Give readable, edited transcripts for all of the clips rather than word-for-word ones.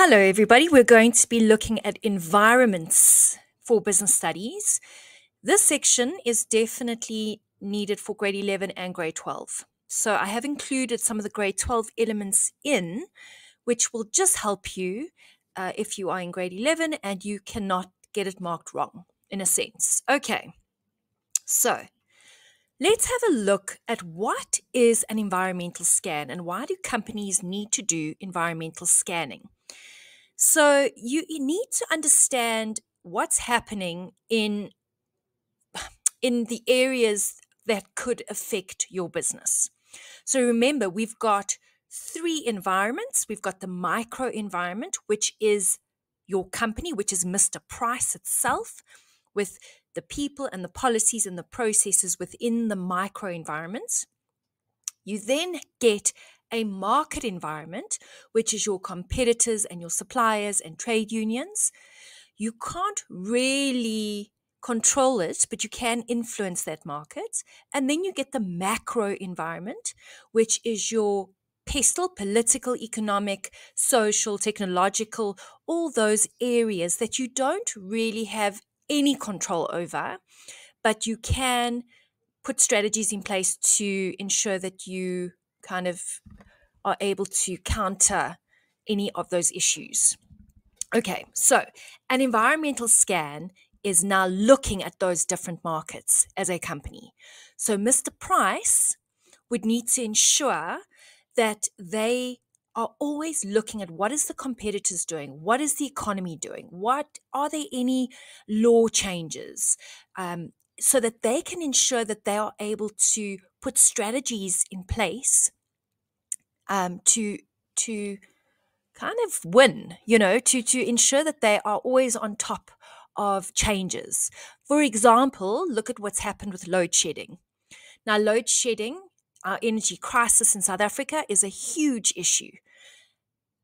Hello, everybody. We're going to be looking at environments for business studies. This section is definitely needed for grade 11 and grade 12. So I have included some of the grade 12 elements in, which will just help you if you are in grade 11 and you cannot get it marked wrong, in a sense. Okay, so let's have a look at what is an environmental scan and why do companies need to do environmental scanning. So you need to understand what's happening in the areas that could affect your business. So remember, we've got three environments. We've got the micro environment, which is your company, which is Mr. Price itself, with the people and the policies and the processes within the micro environments. You then get a market environment, which is your competitors and your suppliers and trade unions. You can't really control it, but you can influence that market. And then you get the macro environment, which is your pestle, political, economic, social, technological, all those areas that you don't really have any control over, but you can put strategies in place to ensure that you kind of are able to counter any of those issues. Okay, so an environmental scan is now looking at those different markets as a company. So Mr. Price would need to ensure that they are always looking at what is the competitors doing, what is the economy doing, what are there any law changes, so that they can ensure that they are able to put strategies in place to kind of win, to ensure that they are always on top of changes. For example, look at what's happened with load shedding. Now, load shedding, our energy crisis in South Africa, is a huge issue.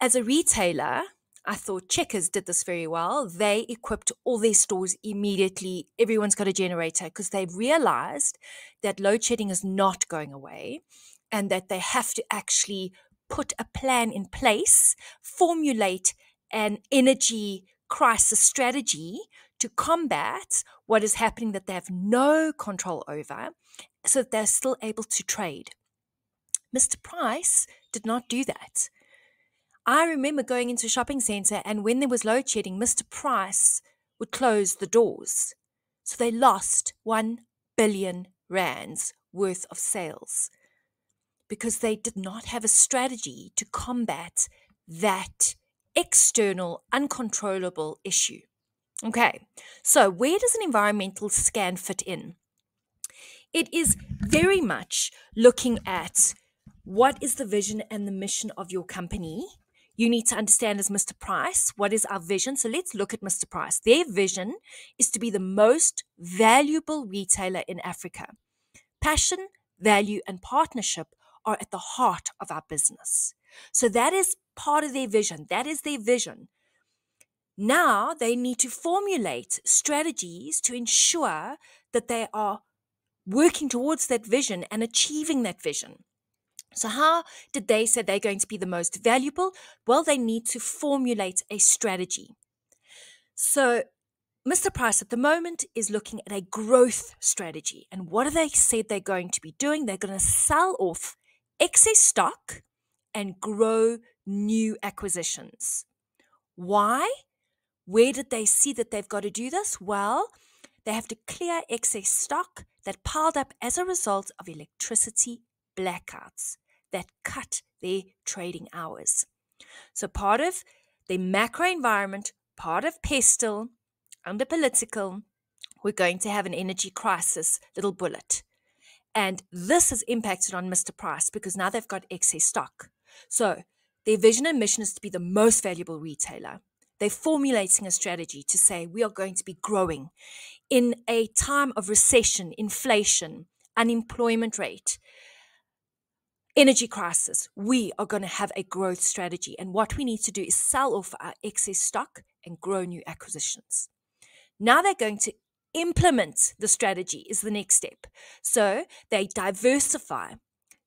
As a retailer, I thought Checkers did this very well. They equipped all their stores immediately. Everyone's got a generator because they've realized that load shedding is not going away and that they have to actually put a plan in place, formulate an energy crisis strategy to combat what is happening that they have no control over so that they're still able to trade. Mr. Price did not do that. I remember going into a shopping center and when there was load shedding, Mr. Price would close the doors. So they lost 1 billion rands worth of sales because they did not have a strategy to combat that external, uncontrollable issue. Okay, so where does an environmental scan fit in? It is very much looking at what is the vision and the mission of your company. You need to understand as Mr. Price, what is our vision? So let's look at Mr. Price. Their vision is to be the most valuable retailer in Africa. Passion, value, and partnership are at the heart of our business. So that is part of their vision. That is their vision. Now they need to formulate strategies to ensure that they are working towards that vision and achieving that vision. So how did they say they're going to be the most valuable? Well, they need to formulate a strategy. So Mr. Price at the moment is looking at a growth strategy. And what have they said they're going to be doing? They're going to sell off excess stock and grow new acquisitions. Why? Where did they see that they've got to do this? Well, they have to clear excess stock that piled up as a result of electricity blackouts that cut their trading hours. So part of the macro environment, part of pestle, under political, we're going to have an energy crisis little bullet. And this has impacted on Mr. Price because now they've got excess stock. So their vision and mission is to be the most valuable retailer. They're formulating a strategy to say we are going to be growing in a time of recession, inflation, unemployment rate, energy crisis. We are going to have a growth strategy. And what we need to do is sell off our excess stock and grow new acquisitions. Now they're going to implement the strategy is the next step. So they diversify.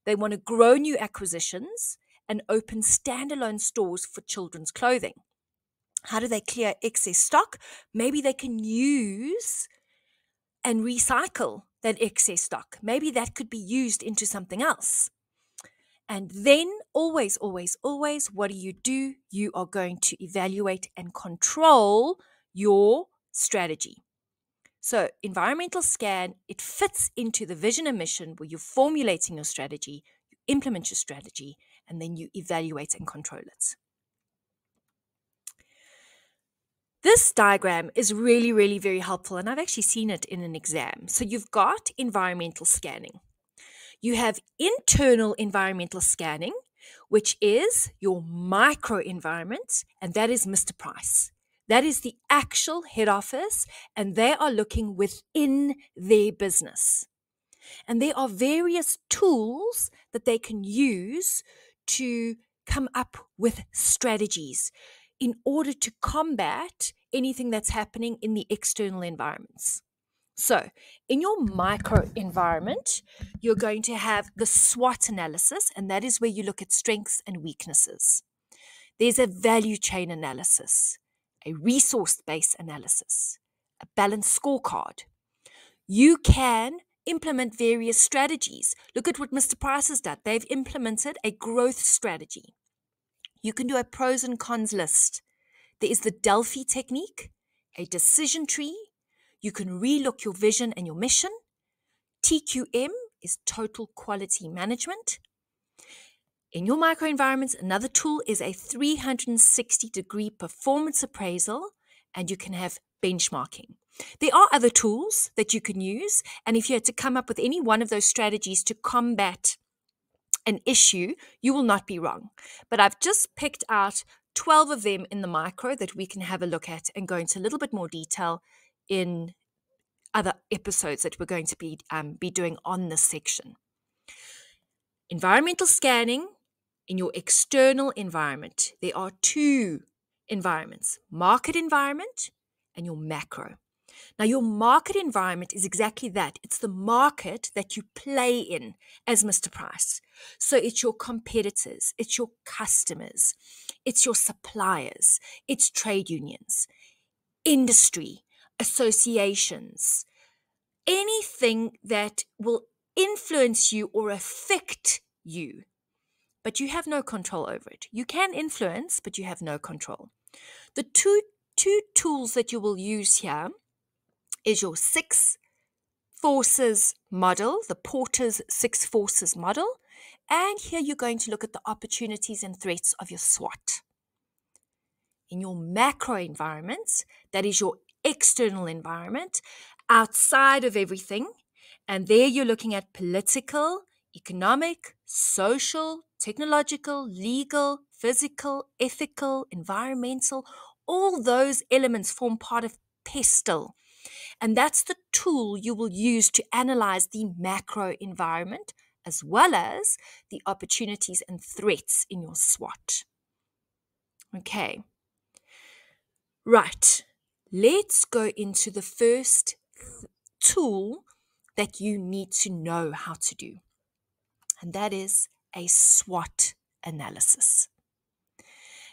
They want to grow new acquisitions and open standalone stores for children's clothing. How do they clear excess stock? Maybe they can use and recycle that excess stock. Maybe that could be used into something else. And then always, always, always, what do? You are going to evaluate and control your strategy. So environmental scan, it fits into the vision and mission where you're formulating your strategy, you implement your strategy, and then you evaluate and control it. This diagram is really, really very helpful, and I've actually seen it in an exam. So you've got environmental scanning. You have internal environmental scanning, which is your microenvironment, and that is Mr. Price. That is the actual head office, and they are looking within their business. And there are various tools that they can use to come up with strategies in order to combat anything that's happening in the external environments. So, in your micro environment, you're going to have the SWOT analysis, and that is where you look at strengths and weaknesses. There's a value chain analysis, a resource-based analysis, a balanced scorecard. You can implement various strategies. Look at what Mr. Price has done. They've implemented a growth strategy. You can do a pros and cons list. There is the Delphi technique, a decision tree. You can relook your vision and your mission. TQM is total quality management. In your microenvironments, another tool is a 360-degree performance appraisal, and you can have benchmarking. There are other tools that you can use, and if you had to come up with any one of those strategies to combat an issue, you will not be wrong. But I've just picked out 12 of them in the micro that we can have a look at and go into a little bit more detail in other episodes that we're going to be doing on this section. Environmental scanning in your external environment. There are two environments, market environment and your macro. Now, your market environment is exactly that. It's the market that you play in as Mr. Price. So it's your competitors, it's your customers, it's your suppliers, it's trade unions, industry, associations, anything that will influence you or affect you, but you have no control over it. You can influence, but you have no control. The two tools that you will use here is your 6 forces model, the Porter's 6 forces model, and here you're going to look at the opportunities and threats of your SWOT. In your macro environment, that is your external environment, outside of everything, and there you're looking at political, economic, social, technological, legal, physical, ethical, environmental, all those elements form part of PESTLE. And that's the tool you will use to analyze the macro environment as well as the opportunities and threats in your SWOT. Okay. Right. Let's go into the first tool that you need to know how to do. And that is a SWOT analysis.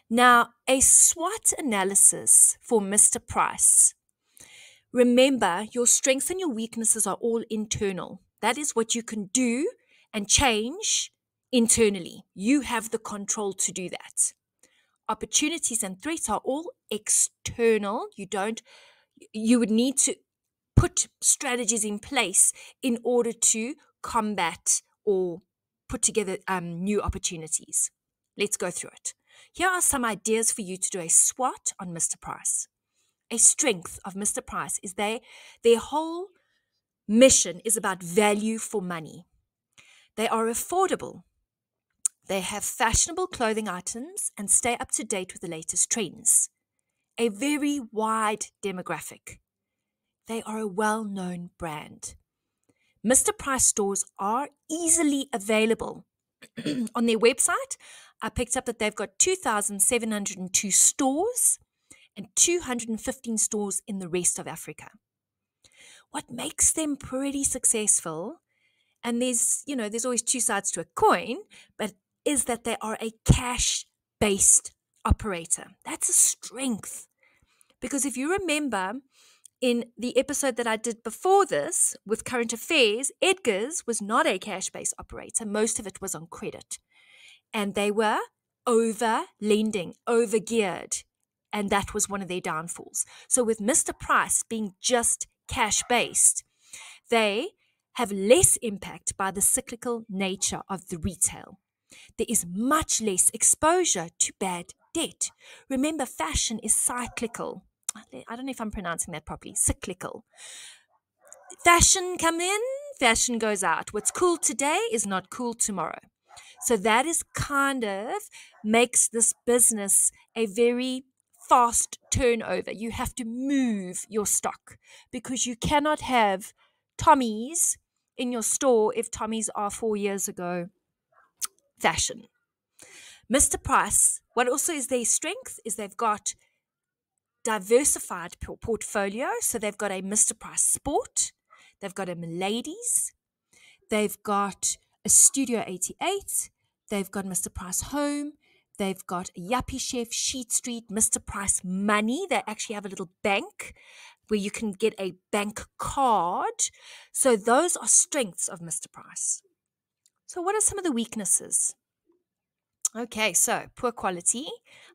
Now, a SWOT analysis for Mr. Price. Remember, your strengths and your weaknesses are all internal. That is what you can do and change internally. You have the control to do that. Opportunities and threats are all external. You would need to put strategies in place in order to combat or put together new opportunities. Let's go through it. Here are some ideas for you to do a SWOT on Mr. Price. A strength of Mr. Price is their whole mission is about value for money. They are affordable. They have fashionable clothing items and stay up to date with the latest trends. A very wide demographic. They are a well-known brand. Mr. Price stores are easily available. On their website, I picked up that they've got 2,702 stores and 215 stores in the rest of Africa. What makes them pretty successful, and there's always two sides to a coin, but is that they are a cash-based operator. That's a strength. Because if you remember in the episode that I did before this with current affairs, Edgar's was not a cash-based operator. Most of it was on credit. And they were over-lending, over-geared. And that was one of their downfalls. So with Mr. Price being just cash-based, they have less impact by the cyclical nature of the retail. There is much less exposure to bad debt. Remember, fashion is cyclical. I don't know if I'm pronouncing that properly. Cyclical. Fashion come in, fashion goes out. What's cool today is not cool tomorrow. So that is kind of makes this business a very fast turnover. You have to move your stock because you cannot have Tommies in your store if Tommies are 4 years ago fashion. Mr. Price, what also is their strength is they've got diversified portfolio. So they've got a Mr. Price Sport, they've got a Miladies, they've got a Studio 88, they've got Mr. Price Home, they've got a Yuppie Chef, Sheet Street, Mr. Price Money. They actually have a little bank where you can get a bank card. So those are strengths of Mr. Price. So what are some of the weaknesses? Okay, so poor quality.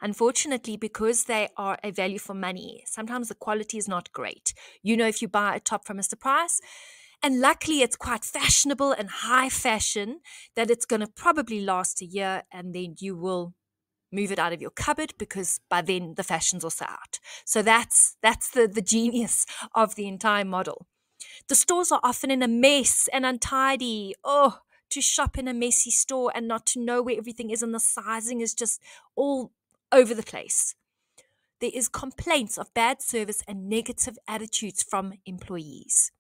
Unfortunately, because they are a value for money, sometimes the quality is not great. You know, if you buy a top from Mr. Price, and luckily it's quite fashionable and high fashion, that it's going to probably last a year and then you will move it out of your cupboard because by then the fashion's also out. So that's the genius of the entire model. The stores are often in a mess and untidy. Oh, to shop in a messy store and not to know where everything is and the sizing is just all over the place. There is complaints of bad service and negative attitudes from employees.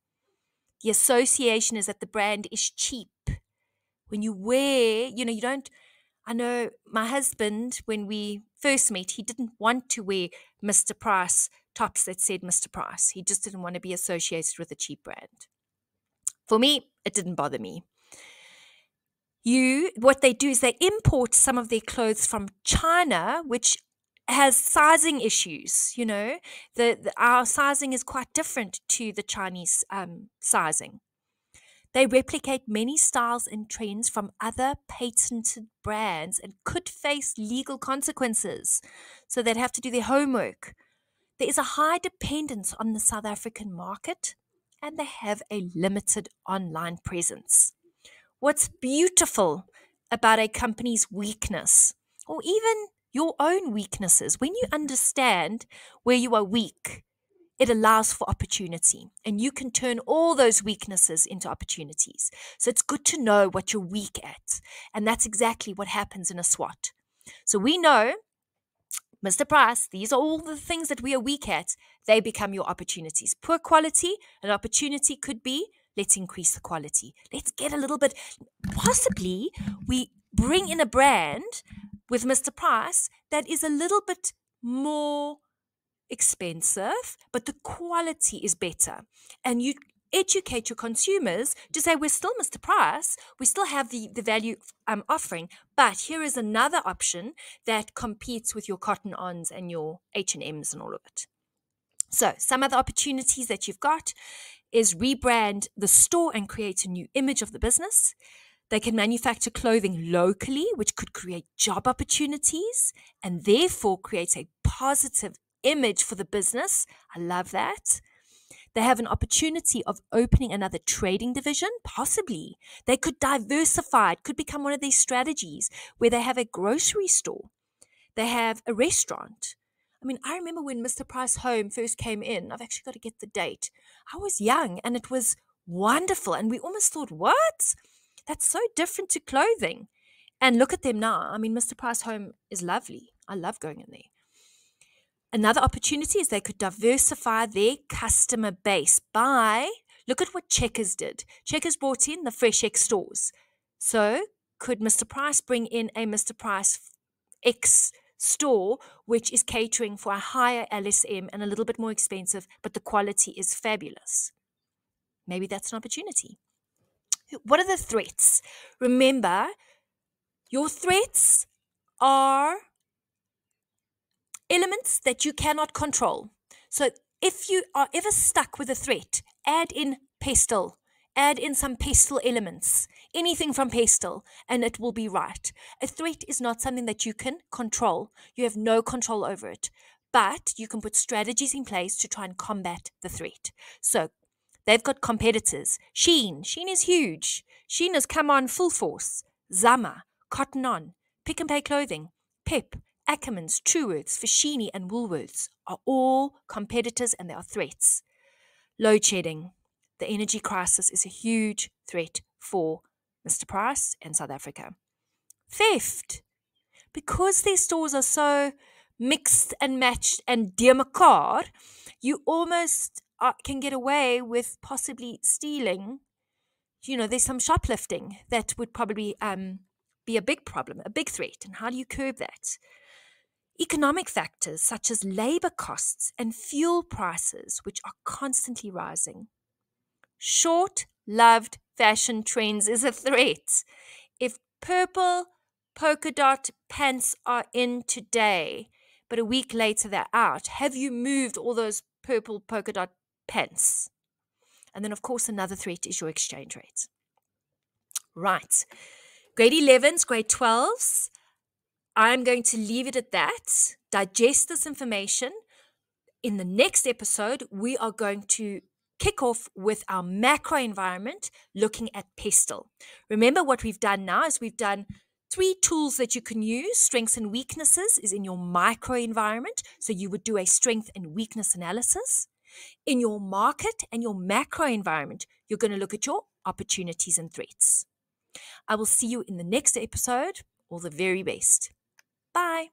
The association is that the brand is cheap. When you wear, you don't, I know my husband, when we first met, he didn't want to wear Mr. Price tops that said Mr. Price. He just didn't want to be associated with a cheap brand. For me, it didn't bother me. What they do is they import some of their clothes from China, which has sizing issues. Our sizing is quite different to the Chinese sizing. They replicate many styles and trends from other patented brands and could face legal consequences. So they'd have to do their homework. There is a high dependence on the South African market, and they have a limited online presence. What's beautiful about a company's weakness, or even your own weaknesses, when you understand where you are weak, it allows for opportunity, and you can turn all those weaknesses into opportunities. So it's good to know what you're weak at, and that's exactly what happens in a SWOT. So we know, Mr. Price, these are all the things that we are weak at. They become your opportunities. Poor quality, an opportunity could be, let's increase the quality. Let's get a little bit, possibly we bring in a brand with Mr. Price that is a little bit more expensive, but the quality is better. And you educate your consumers to say, we're still Mr. Price, we still have the value offering, but here is another option that competes with your Cotton Ons and your H&Ms and all of it. So some other opportunities that you've got is rebrand the store and create a new image of the business. They can manufacture clothing locally, which could create job opportunities and therefore create a positive image for the business. I love that. They have an opportunity of opening another trading division, possibly. They could diversify. It could become one of their strategies where they have a grocery store. They have a restaurant. I mean, I remember when Mr. Price Home first came in. I've actually got to get the date. I was young and it was wonderful. And we almost thought, what? That's so different to clothing. And look at them now. I mean, Mr. Price Home is lovely. I love going in there. Another opportunity is they could diversify their customer base by, look at what Checkers did. Checkers brought in the Fresh X stores. So could Mr. Price bring in a Mr. Price X store, which is catering for a higher LSM and a little bit more expensive, but the quality is fabulous? Maybe that's an opportunity. What are the threats? Remember, your threats are Elements that you cannot control. So if you are ever stuck with a threat, add in pestle. Add in some pestle elements, anything from pestle, and it will be right. A threat is not something that you can control. You have no control over it. But you can put strategies in place to try and combat the threat. So they've got competitors. Shein is huge. Shein has come on full force. Zama, Cotton On, Pick and Pay Clothing, Pep, Ackermans, Truworths, Foschini, and Woolworths are all competitors and they are threats. Load shedding. The energy crisis is a huge threat for Mr. Price and South Africa. Theft. Because these stores are so mixed and matched and dear mekaar, you almost can get away with possibly stealing. There's some shoplifting that would probably be a big problem, a big threat. And how do you curb that? Economic factors such as labor costs and fuel prices, which are constantly rising. Short-loved fashion trends is a threat. If purple polka dot pants are in today, but a week later they're out, have you moved all those purple polka dot pants? And then, of course, another threat is your exchange rate. Right. Grade 11s, grade 12s. I'm going to leave it at that. Digest this information. In the next episode, we are going to kick off with our macro environment, looking at pestle. Remember what we've done now is we've done 3 tools that you can use. Strengths and weaknesses is in your micro environment. So you would do a strength and weakness analysis. In your market and your macro environment, you're going to look at your opportunities and threats. I will see you in the next episode. All the very best. Bye.